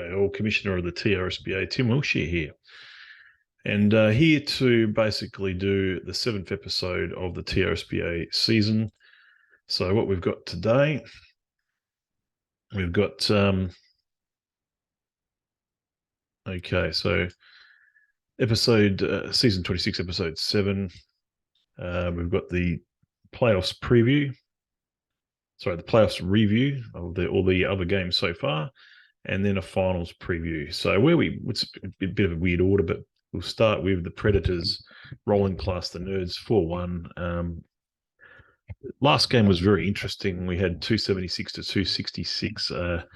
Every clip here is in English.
All Commissioner of the TRSBA, Tim Wilshire here. And here to basically do the 7th episode of the TRSBA season. So what we've got today, we've got, so season 26, episode 7. We've got the playoffs preview. Sorry, the playoffs review of all the other games so far, and then a finals preview. So it's a bit of a weird order, but we'll start with the Predators rolling past the Nerds 4-1. Last game was very interesting. We had 276 to 266, a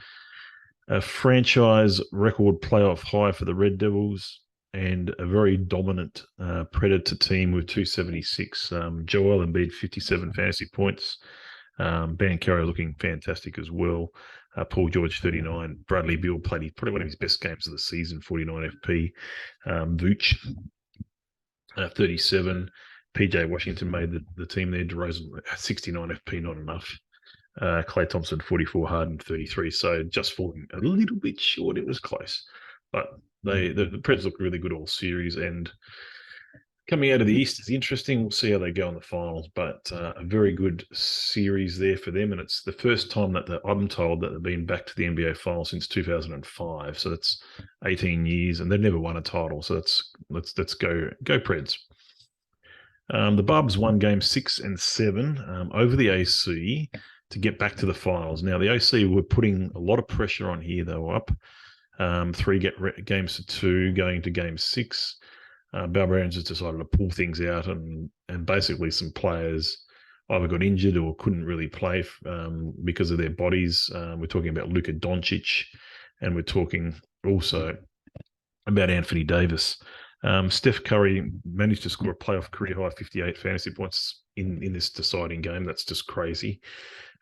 franchise record playoff high for the Red Devils, and a very dominant Predator team with 276. Joel Embiid, 57 fantasy points. Banchero looking fantastic as well. Paul George, 39. Bradley Beal played probably one of his best games of the season, 49 FP. Vooch, 37. PJ Washington made the team there. DeRozan, 69 FP, not enough. Klay Thompson, 44. Harden, 33. So just falling a little bit short. It was close. But the Preds look really good all series, and coming out of the East is interesting. We'll see how they go in the finals, but a very good series there for them. And it's the first time that I'm told that they've been back to the NBA finals since 2005. So that's 18 years, and they've never won a title. So let's go Preds. The Bubs won game 6 and 7 over the AC to get back to the finals. Now, the AC were putting a lot of pressure on here. They were up 3 games to 2 going to game 6. Barbarians just decided to pull things out, and basically some players either got injured or couldn't really play because of their bodies. We're talking about Luka Doncic, and we're talking also about Anthony Davis. Steph Curry managed to score a playoff career high 58 fantasy points in this deciding game. That's just crazy.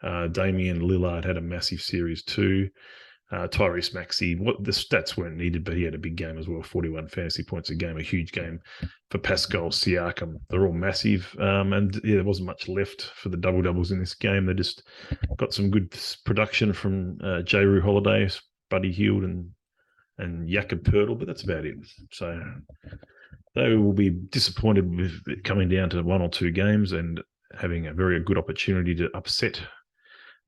Damian Lillard had a massive series too. Tyrese Maxey, the stats weren't needed, but he had a big game as well, 41 fantasy points a game, a huge game for Pascal Siakam. They're all massive. And there wasn't much left for the double-doubles in this game. They just got some good production from Jrue Holiday, Buddy Hield, and Jakob Poeltl, but that's about it. So they will be disappointed with it coming down to 1 or 2 games and having a very good opportunity to upset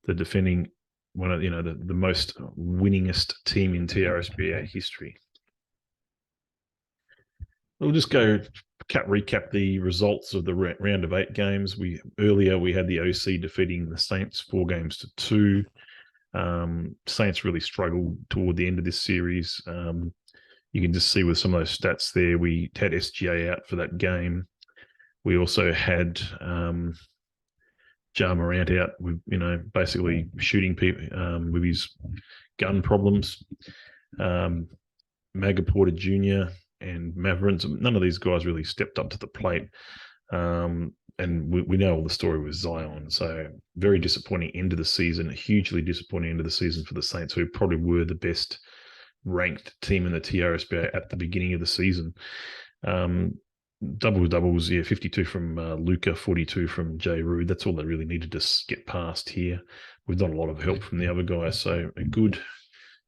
the defending one of the most winningest team in TRSBA history. We'll just go recap the results of the round of 8 games. Earlier we had the OC defeating the Saints 4 games to 2. Saints really struggled toward the end of this series. You can just see with some of those stats there, we had SGA out for that game. We also had Ja Morant out with, basically shooting people with his gun problems. Maga Porter Jr. and Mavericks, none of these guys really stepped up to the plate. And we know all the story with Zion. So very disappointing end of the season, a hugely disappointing end of the season for the Saints, who probably were the best ranked team in the TRSBA at the beginning of the season. Doubles, 52 from Luka, 42 from Jrue. That's all they really needed to get past here, with not a lot of help from the other guys. So a good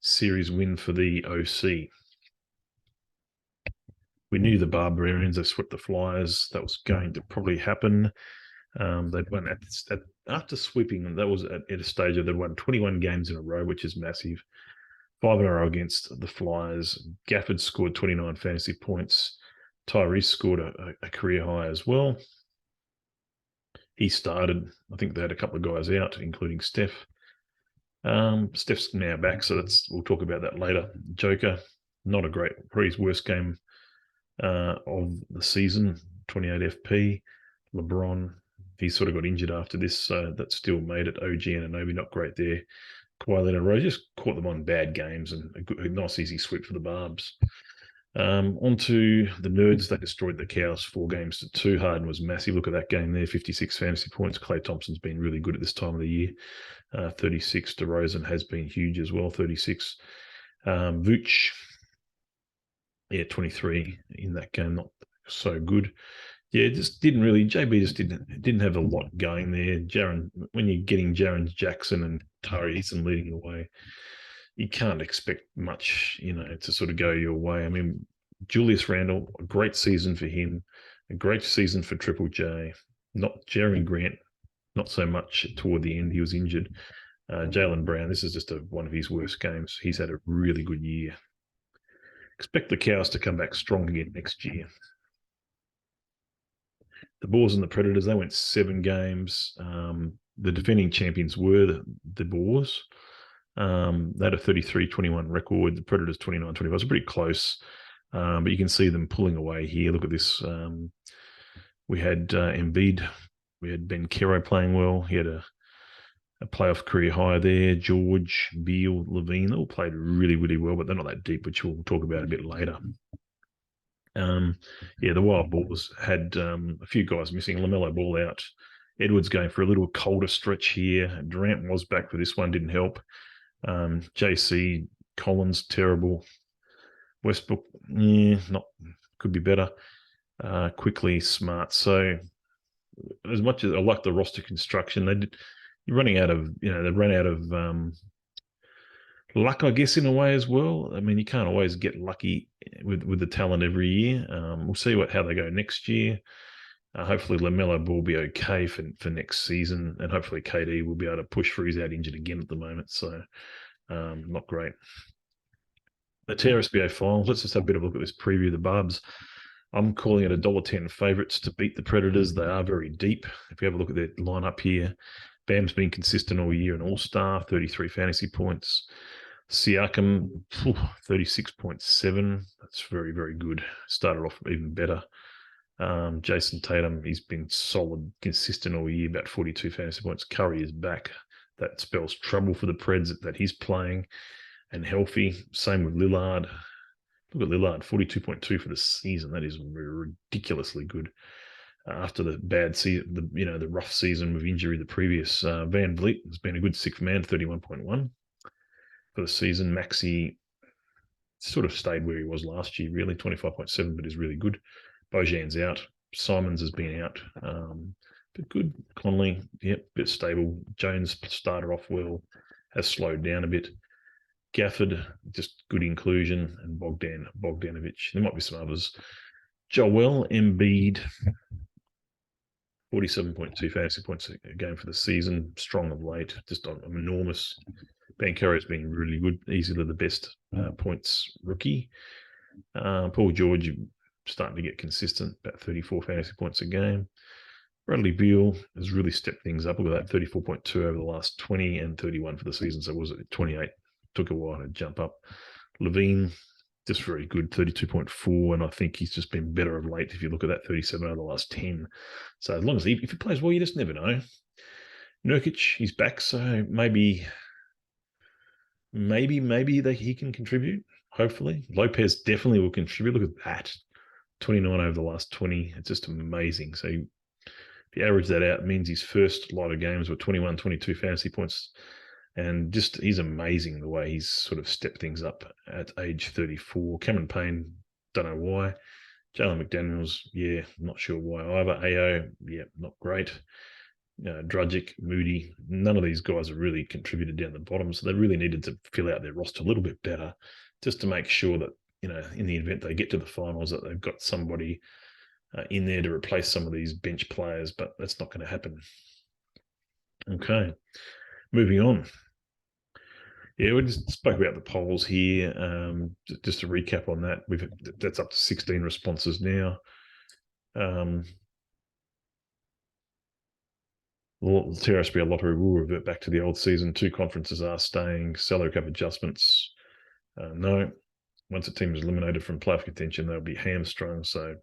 series win for the OC. We knew the Barbarians, they swept the Flyers. That was going to probably happen. They'd won after sweeping, that was at a stage where they'd won 21 games in a row, which is massive. 5 in a row against the Flyers. Gafford scored 29 fantasy points. Tyrese scored a career high as well. He started. I think they had a couple of guys out, including Steph. Steph's now back, so we'll talk about that later. Joker, not a great, probably his worst game of the season, 28 FP. LeBron, he sort of got injured after this, so that still made it. OG and Anobi, not great there. Kawhi Leonard Rose just caught them on bad games, and a nice easy sweep for the Barbs. Onto the Nerds, they destroyed the Cows 4 games to 2. Harden was massive. Look at that game there, 56 fantasy points. Klay Thompson's been really good at this time of the year. 36. DeRozan has been huge as well, 36. Vooch, 23 in that game, not so good. Yeah, just didn't really. JB just didn't have a lot going there. When you're getting Jaren Jackson and Tari Eason leading the way, you can't expect much, to sort of go your way. I mean, Julius Randle, a great season for him, a great season for Triple J. Not Jeremy Grant, not so much toward the end. He was injured. Jaylen Brown, this is just one of his worst games. He's had a really good year. Expect the Cows to come back strong again next year. The Boars and the Predators, they went 7 games. The defending champions were the Boars. They had a 33-21 record. The Predators 29-25. It's pretty close, but you can see them pulling away here. Look at this. We had Embiid. We had Ben Kero playing well. He had a playoff career high there. George, Beal, Levine, all played really, really well, but they're not that deep, which we'll talk about a bit later. The Wild Boars had a few guys missing. LaMelo Ball out. Edwards going for a little colder stretch here. Durant was back for this one, didn't help. JC, Collins, terrible. Westbrook, not could be better. Quickly, Smart. So as much as I like the roster construction, they ran out of luck, I guess, in a way as well. I mean, you can't always get lucky with the talent every year. We'll see how they go next year. Hopefully LaMelo Ball will be okay for next season, and hopefully KD will be able to push through. He's out injured again at the moment, so not great. The TRSBA finals, let's just have a bit of a look at this preview. The Barbs, I'm calling it $1.10 favourites to beat the Predators. They are very deep. If you have a look at their lineup here, Bam's been consistent all year, an all-star, 33 fantasy points. Siakam, 36.7. That's very, very good. Started off even better. Jason Tatum, he's been solid, consistent all year, about 42 fantasy points. Curry is back. That spells trouble for the Preds that he's playing and healthy. Same with Lillard. Look at Lillard, 42.2 for the season. That is ridiculously good. After the bad season, the rough season with injury the previous. Van Vliet has been a good sixth man, 31.1 for the season. Maxey sort of stayed where he was last year, really, 25.7, but is really good. Bojan's out. Simons has been out. But good. Conley, bit stable. Jones started off well, has slowed down a bit. Gafford, just good inclusion, and Bogdanovic. There might be some others. Joel Embiid, 47.2 fantasy points a game for the season. Strong of late, just enormous. Bankero's been really good, easily the best points rookie. Paul George starting to get consistent, about 34 fantasy points a game. Bradley Beal has really stepped things up. Look at that, 34.2 over the last 20 and 31 for the season. So it was at 28. Took a while to jump up. Levine, just very good, 32.4, and I think he's just been better of late. If you look at that, 37 out of the last 10. So as long as if he plays well, you just never know. Nurkic, he's back, so maybe he can contribute. Hopefully, Lopez definitely will contribute. Look at that, 29 over the last 20. It's just amazing. So if you average that out, it means his first lot of games were 21, 22 fantasy points. And just he's amazing the way he's sort of stepped things up at age 34. Cameron Payne, don't know why. Jalen McDaniels, not sure why either. AO, not great. Dragic, Moody, none of these guys have really contributed down the bottom. So they really needed to fill out their roster a little bit better just to make sure that, in the event they get to the finals, that they've got somebody in there to replace some of these bench players, but that's not going to happen. Okay, moving on. We just spoke about the polls here. Just to recap on that, that's up to 16 responses now. The TRSBA lottery will revert back to the old season. 2 conferences are staying. Salary cap adjustments, no. Once a team is eliminated from playoff contention, they'll be hamstrung, so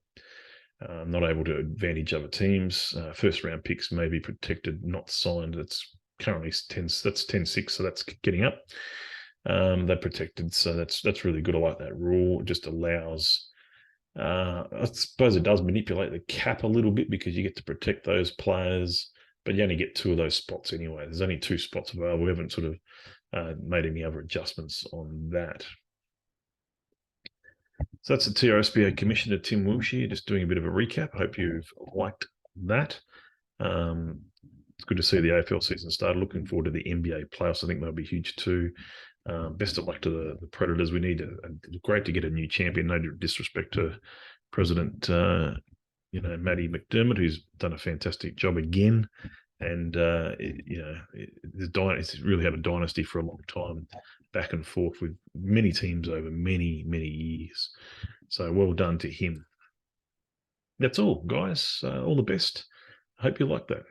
not able to advantage other teams. First round picks may be protected, not signed. It's currently 10-6, so that's getting up. They're protected, so that's really good. I like that rule. It just allows, I suppose it does manipulate the cap a little bit because you get to protect those players, but you only get 2 of those spots anyway. There's only 2 spots available. We haven't sort of made any other adjustments on that. So that's the TRSBA Commissioner Tim Wilshire, just doing a bit of a recap. I hope you've liked that. it's good to see the AFL season started. Looking forward to the NBA playoffs. I think they'll be huge too. Best of luck to the Predators. We need it's great to get a new champion. No disrespect to President, Matty McDermott, who's done a fantastic job again. And it's really had a dynasty for a long time, back and forth with many teams over many, many years. So well done to him. That's all, guys. All the best. I hope you like that.